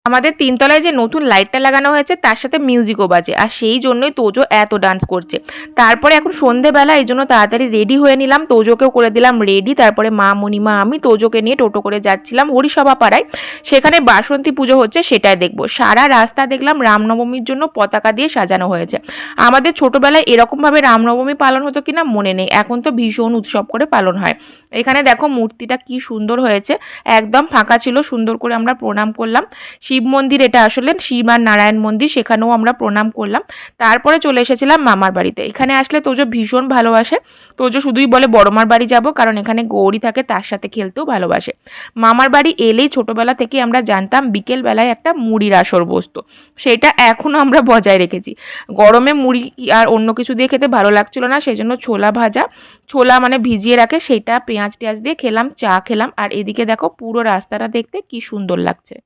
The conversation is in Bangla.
আমাদের ৩ তলায় যে নতুন লাইটটা লাগানো হয়েছে তার সাথে মিউজিকও বাজে, আর সেই জন্যই তোজো এত ডান্স করছে। তারপরে এখন সন্ধেবেলা, এই জন্য তাড়াতাড়ি রেডি হয়ে নিলাম, তোজোকেও করে দিলাম রেডি। তারপরে মা, মণিমা, আমি তোজোকে নিয়ে টোটো করে যাচ্ছিলাম হরিসভা পাড়ায়, সেখানে বাসন্তী পুজো হচ্ছে সেটাই দেখবো। সারা রাস্তা দেখলাম রামনবমীর জন্য পতাকা দিয়ে সাজানো হয়েছে। আমাদের ছোটবেলায় এরকমভাবে রামনবমী পালন হতো কিনা মনে নেই, এখন তো ভীষণ উৎসব করে পালন হয়। এখানে দেখো মূর্তিটা কি সুন্দর হয়েছে, একদম ফাঁকা ছিল, সুন্দর করে আমরা প্রণাম করলাম। শিব মন্দির এটা, আসলে শিব আর নারায়ণ মন্দির, সেখানেও আমরা প্রণাম করলাম। তারপরে চলে এসেছিলাম মামার বাড়িতে। এখানে আসলে তোজো ভীষণ ভালোবাসে, তোজো শুধুই বলে বড়মার বাড়ি যাব, কারণ এখানে গৌরী থাকে, তার সাথে খেলতেও ভালোবাসে। মামার বাড়ি এলেই ছোটবেলা থেকে আমরা জানতাম বিকেল বেলায় একটা মুড়ির আসর বসতো, সেটা এখনো আমরা বজায় রেখেছি। গরমে মুড়ি আর অন্য কিছু দিয়ে খেতে ভালো লাগছিল না, সেই জন্য ছোলা ভাজা, ছোলা মানে ভিজিয়ে রাখে, সেটা পেঁয়াজ টেয়াজ দিয়ে খেলাম, চা খেলাম। আর এদিকে দেখো পুরো রাস্তাটা দেখতে কি সুন্দর লাগছে।